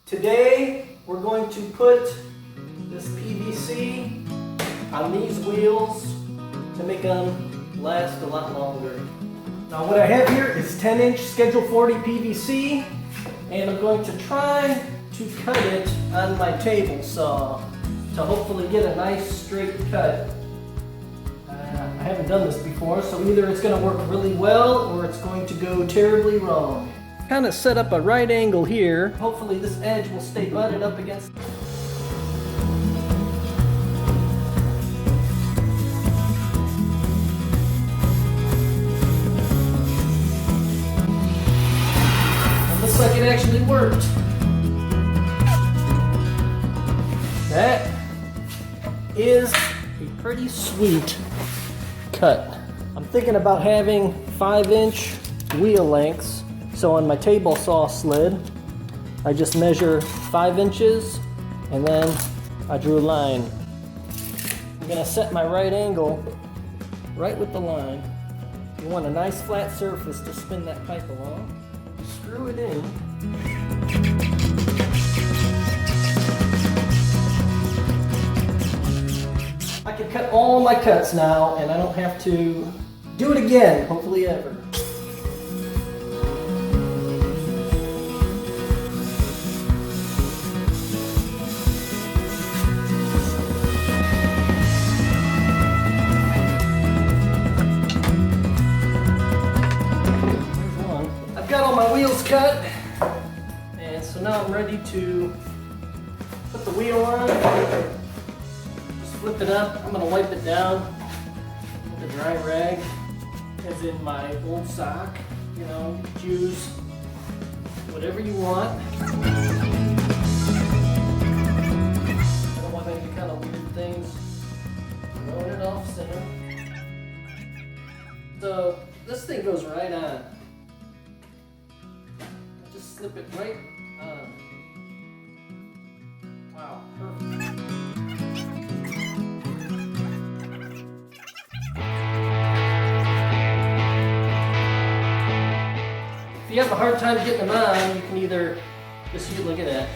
Today we're going to put this PVC on these wheels to make them last a lot longer. Now what I have here is 10-inch Schedule 40 PVC, and I'm going to try to cut it on my table saw to hopefully get a nice straight cut. I haven't done this before, so either it's going to work really well or it's going to go terribly wrong. Kind of set up a right angle here. Hopefully this edge will stay butted up against. It looks like it actually worked. That is a pretty sweet cut. I'm thinking about having 5-inch wheel lengths. So on my table saw sled, I just measure 5 inches and then I drew a line. I'm gonna set my right angle right with the line. You want a nice flat surface to spin that pipe along. Screw it in. I can cut all my cuts now and I don't have to do it again, hopefully ever. I've got all my wheels cut, and so now I'm ready to put the wheel on. Just flip it up. I'm going to wipe it down with a dry rag, as in my old sock. You know, choose whatever you want. I don't want any kind of weird things throwing it off center. So this thing goes right on. Just slip it right on. Wow, perfect. If you have a hard time getting them on, you can either just look at that.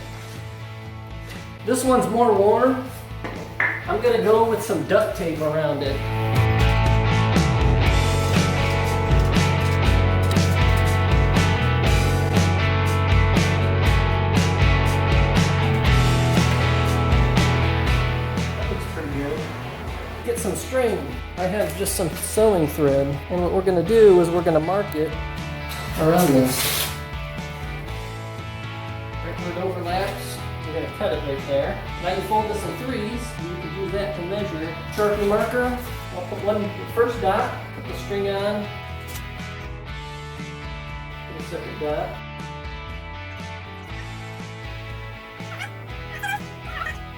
This one's more worn. I'm gonna go with some duct tape around it. Get some string. I have just some sewing thread, and what we're going to do is we're going to mark it around this. Right where it overlaps, we're going to cut it right there. Now you fold this in threes, you can use that to measure. Sharpie marker, I'll put one first dot, put the string on, put a second dot.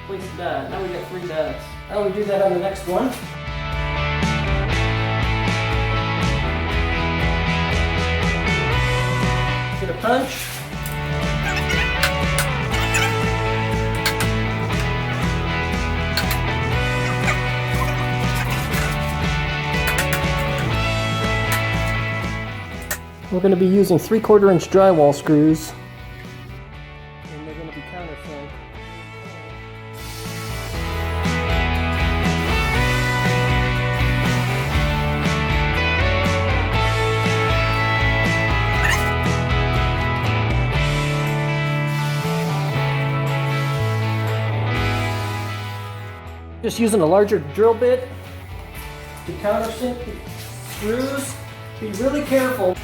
Place a dot. Now we got 3 dots. Now we do that on the next one. Get a punch. We're going to be using 3/4-inch drywall screws. And they're going to be countersunk. Just using a larger drill bit to countersink the screws. Be really careful.